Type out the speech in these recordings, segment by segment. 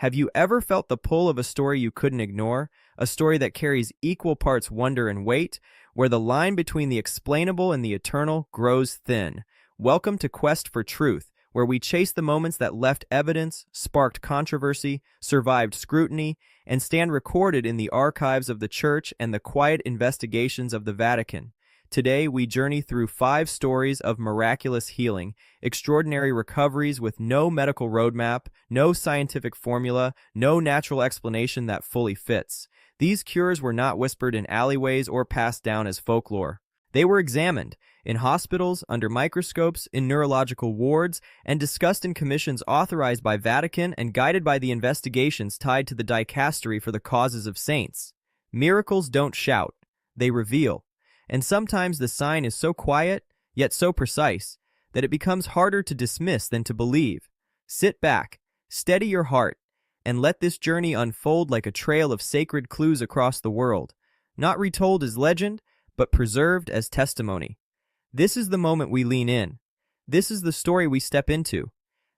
Have you ever felt the pull of a story you couldn't ignore? A story that carries equal parts wonder and weight, where the line between the explainable and the eternal grows thin. Welcome to Quest for Truth, where we chase the moments that left evidence, sparked controversy, survived scrutiny, and stand recorded in the archives of the Church and the quiet investigations of the Vatican. Today, we journey through 5 stories of miraculous healing, extraordinary recoveries with no medical roadmap, no scientific formula, no natural explanation that fully fits. These cures were not whispered in alleyways or passed down as folklore. They were examined in hospitals, under microscopes, in neurological wards, and discussed in commissions authorized by Vatican and guided by the investigations tied to the dicastery for the causes of saints. Miracles don't shout, they reveal. And sometimes the sign is so quiet, yet so precise, that it becomes harder to dismiss than to believe. Sit back, steady your heart, and let this journey unfold like a trail of sacred clues across the world, not retold as legend, but preserved as testimony. This is the moment we lean in. This is the story we step into.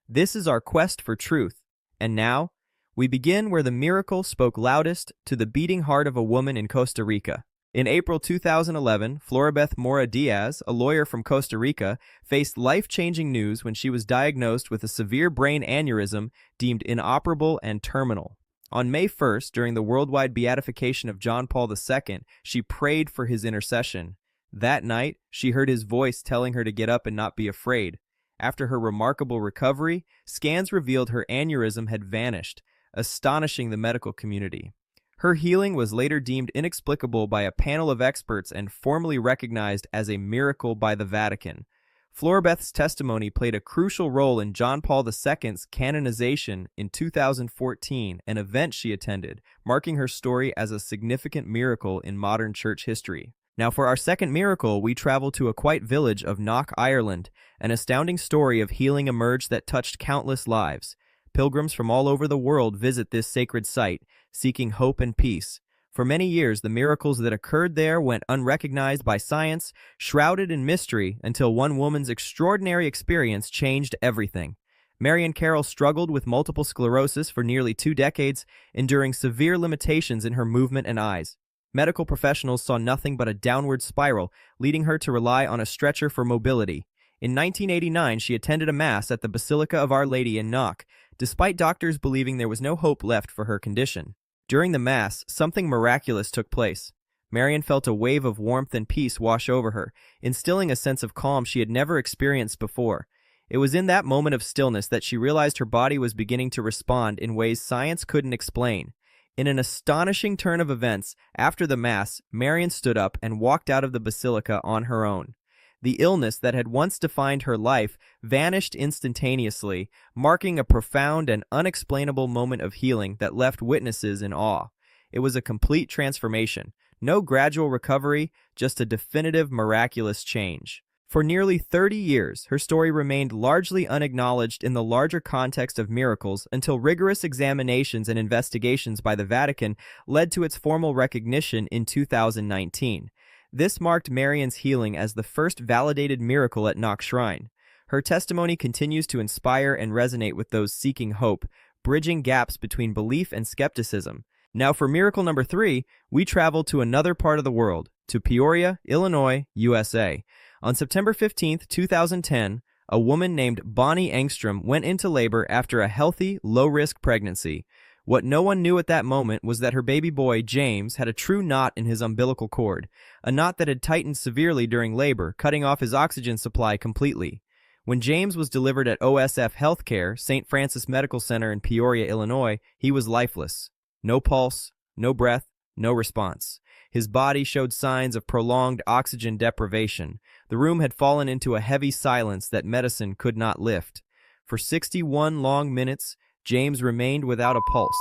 This is our quest for truth. And now, we begin where the miracle spoke loudest to the beating heart of a woman in Costa Rica. In April 2011, Floribeth Mora Díaz, a lawyer from Costa Rica, faced life-changing news when she was diagnosed with a severe brain aneurysm deemed inoperable and terminal. On May 1st, during the worldwide beatification of John Paul II, she prayed for his intercession. That night, she heard his voice telling her to get up and not be afraid. After her remarkable recovery, scans revealed her aneurysm had vanished, astonishing the medical community. Her healing was later deemed inexplicable by a panel of experts and formally recognized as a miracle by the Vatican. Floribeth's testimony played a crucial role in John Paul II's canonization in 2014, an event she attended, marking her story as a significant miracle in modern church history. Now for our second miracle, we travel to a quiet village of Knock, Ireland. An astounding story of healing emerged that touched countless lives. Pilgrims from all over the world visit this sacred site, seeking hope and peace. For many years, the miracles that occurred there went unrecognized by science, shrouded in mystery, until one woman's extraordinary experience changed everything. Marian Carroll struggled with multiple sclerosis for nearly 2 decades, enduring severe limitations in her movement and eyes. Medical professionals saw nothing but a downward spiral, leading her to rely on a stretcher for mobility. In 1989, she attended a mass at the Basilica of Our Lady in Knock, despite doctors believing there was no hope left for her condition. During the Mass, something miraculous took place. Marian felt a wave of warmth and peace wash over her, instilling a sense of calm she had never experienced before. It was in that moment of stillness that she realized her body was beginning to respond in ways science couldn't explain. In an astonishing turn of events, after the Mass, Marian stood up and walked out of the basilica on her own. The illness that had once defined her life vanished instantaneously, marking a profound and unexplainable moment of healing that left witnesses in awe. It was a complete transformation. No gradual recovery, just a definitive miraculous change. For nearly 30 years, her story remained largely unacknowledged in the larger context of miracles until rigorous examinations and investigations by the Vatican led to its formal recognition in 2019. This marked Marian's healing as the first validated miracle at Knock Shrine. Her testimony continues to inspire and resonate with those seeking hope, bridging gaps between belief and skepticism. Now for miracle number 3, we travel to another part of the world, to Peoria, Illinois, USA. On September 15, 2010, a woman named Bonnie Engstrom went into labor after a healthy, low-risk pregnancy. What no one knew at that moment was that her baby boy, James, had a true knot in his umbilical cord, a knot that had tightened severely during labor, cutting off his oxygen supply completely. When James was delivered at OSF Healthcare, St. Francis Medical Center in Peoria, Illinois, he was lifeless. No pulse, no breath, no response. His body showed signs of prolonged oxygen deprivation. The room had fallen into a heavy silence that medicine could not lift. For 61 long minutes, James remained without a pulse.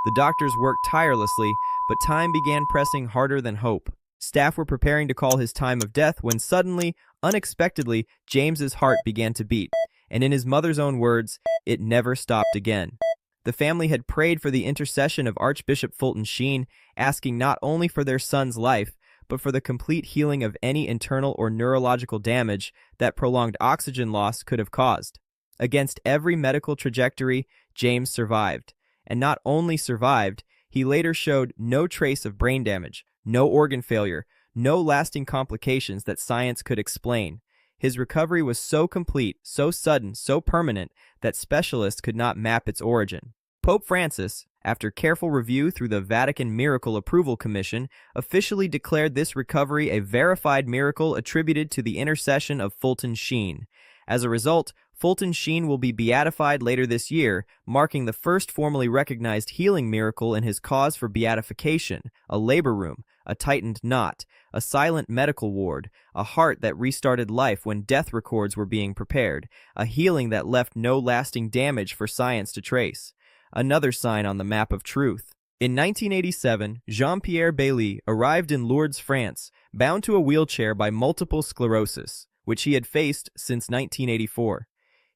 The doctors worked tirelessly, but time began pressing harder than hope. Staff were preparing to call his time of death when suddenly, unexpectedly, James's heart began to beat. And in his mother's own words, it never stopped again. The family had prayed for the intercession of Archbishop Fulton Sheen, asking not only for their son's life, but for the complete healing of any internal or neurological damage that prolonged oxygen loss could have caused. Against every medical trajectory, James survived. and not only survived, he later showed no trace of brain damage, no organ failure, no lasting complications that science could explain. His recovery was so complete, so sudden, so permanent, that specialists could not map its origin. Pope Francis, after careful review through the Vatican Miracle Approval Commission, officially declared this recovery a verified miracle attributed to the intercession of Fulton Sheen. As a result, Fulton Sheen will be beatified later this year, marking the first formally recognized healing miracle in his cause for beatification: a labor room, a tightened knot, a silent medical ward, a heart that restarted life when death records were being prepared, a healing that left no lasting damage for science to trace. Another sign on the map of truth. In 1987, Jean-Pierre Bailly arrived in Lourdes, France, bound to a wheelchair by multiple sclerosis, which he had faced since 1984.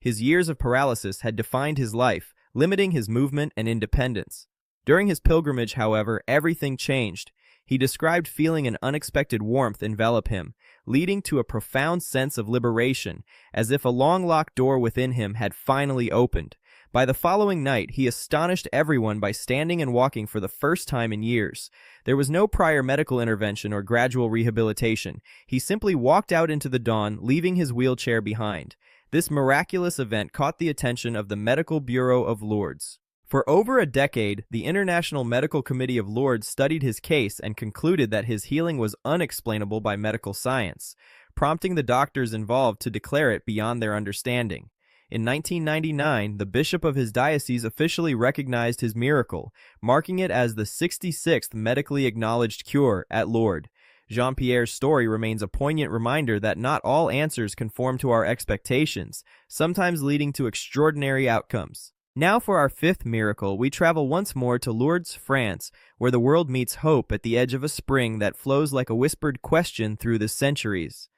His years of paralysis had defined his life, limiting his movement and independence. During his pilgrimage, however, everything changed. He described feeling an unexpected warmth envelop him, leading to a profound sense of liberation, as if a long-locked door within him had finally opened. By the following night, he astonished everyone by standing and walking for the first time in years. There was no prior medical intervention or gradual rehabilitation. He simply walked out into the dawn, leaving his wheelchair behind. This miraculous event caught the attention of the Medical Bureau of Lourdes. For over a decade, the International Medical Committee of Lourdes studied his case and concluded that his healing was unexplainable by medical science, prompting the doctors involved to declare it beyond their understanding. In 1999, the bishop of his diocese officially recognized his miracle, marking it as the 66th medically acknowledged cure at Lourdes. Jean-Pierre's story remains a poignant reminder that not all answers conform to our expectations, sometimes leading to extraordinary outcomes. Now for our fifth miracle, we travel once more to Lourdes, France, where the world meets hope at the edge of a spring that flows like a whispered question through the centuries.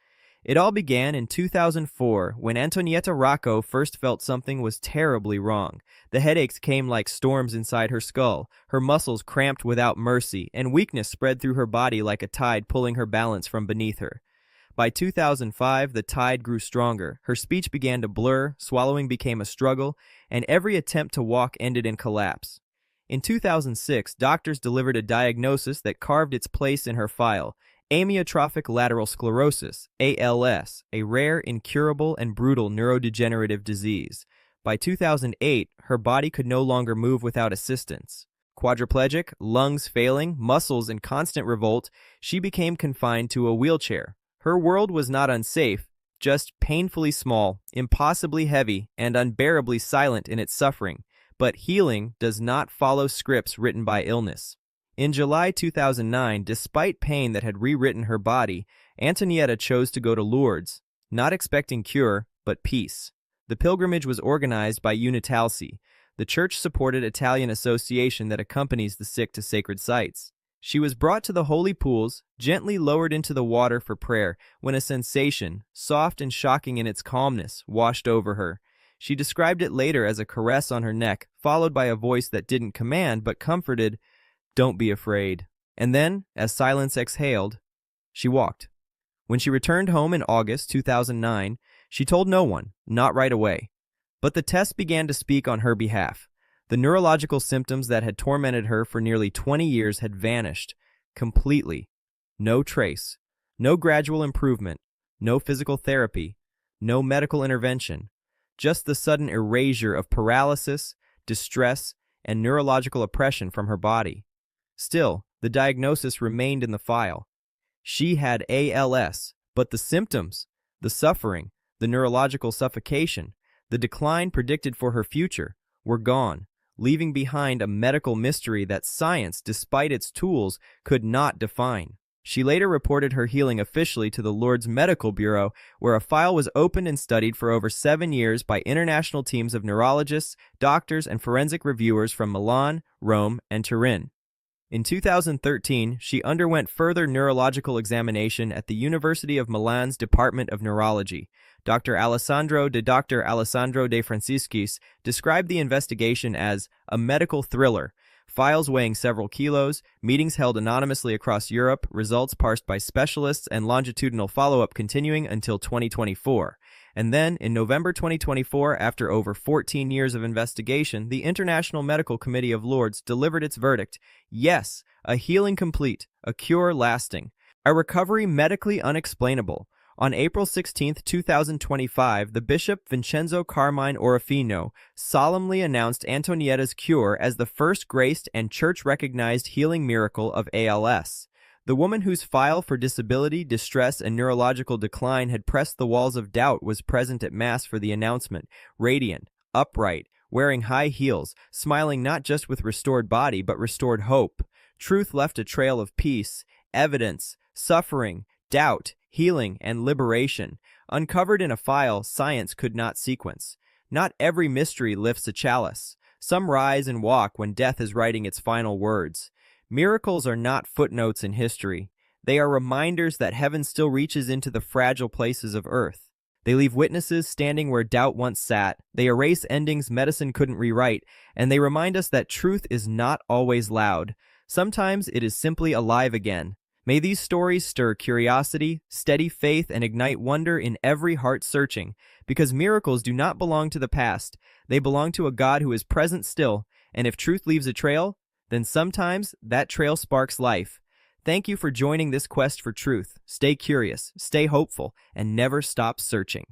It all began in 2004, when Antonietta Rocco first felt something was terribly wrong. The headaches came like storms inside her skull, her muscles cramped without mercy, and weakness spread through her body like a tide pulling her balance from beneath her. By 2005, the tide grew stronger. Her speech began to blur, swallowing became a struggle, and every attempt to walk ended in collapse. In 2006, doctors delivered a diagnosis that carved its place in her file: amyotrophic lateral sclerosis, ALS, a rare, incurable, and brutal neurodegenerative disease. By 2008, her body could no longer move without assistance. Quadriplegic, lungs failing, muscles in constant revolt, she became confined to a wheelchair. Her world was not unsafe, just painfully small, impossibly heavy, and unbearably silent in its suffering. But healing does not follow scripts written by illness. In July 2009, despite pain that had rewritten her body, Antonietta chose to go to Lourdes, not expecting cure, but peace. The pilgrimage was organized by Unitalsi, the church-supported Italian association that accompanies the sick to sacred sites. She was brought to the holy pools, gently lowered into the water for prayer, when a sensation, soft and shocking in its calmness, washed over her. She described it later as a caress on her neck, followed by a voice that didn't command but comforted, "Don't be afraid." And then, as silence exhaled, she walked. When she returned home in August 2009, she told no one, not right away. But the tests began to speak on her behalf. The neurological symptoms that had tormented her for nearly 20 years had vanished completely. No trace, no gradual improvement, no physical therapy, no medical intervention, just the sudden erasure of paralysis, distress, and neurological oppression from her body. Still, the diagnosis remained in the file. She had ALS, but the symptoms, the suffering, the neurological suffocation, the decline predicted for her future, were gone, leaving behind a medical mystery that science, despite its tools, could not define. She later reported her healing officially to the Lourdes Medical Bureau, where a file was opened and studied for over 7 years by international teams of neurologists, doctors, and forensic reviewers from Milan, Rome, and Turin. In 2013, she underwent further neurological examination at the University of Milan's Department of Neurology. Dr. Alessandro de Franciscis described the investigation as a medical thriller. Files weighing several kilos, meetings held anonymously across Europe, results parsed by specialists, and longitudinal follow-up continuing until 2024. And then, in November 2024, after over 14 years of investigation, the International Medical Committee of Lourdes delivered its verdict. Yes, a healing complete, a cure lasting, a recovery medically unexplainable. On April 16, 2025, the Bishop Vincenzo Carmine Orofino solemnly announced Antonietta's cure as the first graced and church-recognized healing miracle of ALS. The woman whose file for disability, distress, and neurological decline had pressed the walls of doubt was present at Mass for the announcement, radiant, upright, wearing high heels, smiling not just with restored body but restored hope. Truth left a trail of peace, evidence, suffering, doubt, healing, and liberation, uncovered in a file science could not sequence. Not every mystery lifts a chalice. Some rise and walk when death is writing its final words. Miracles are not footnotes in history. They are reminders that heaven still reaches into the fragile places of earth. They leave witnesses standing where doubt once sat. They erase endings medicine couldn't rewrite, and they remind us that truth is not always loud. Sometimes it is simply alive again. May these stories stir curiosity, steady faith, and ignite wonder in every heart searching, because miracles do not belong to the past. They belong to a God who is present still, and if truth leaves a trail, then sometimes that trail sparks life. Thank you for joining this quest for truth. Stay curious, stay hopeful, and never stop searching.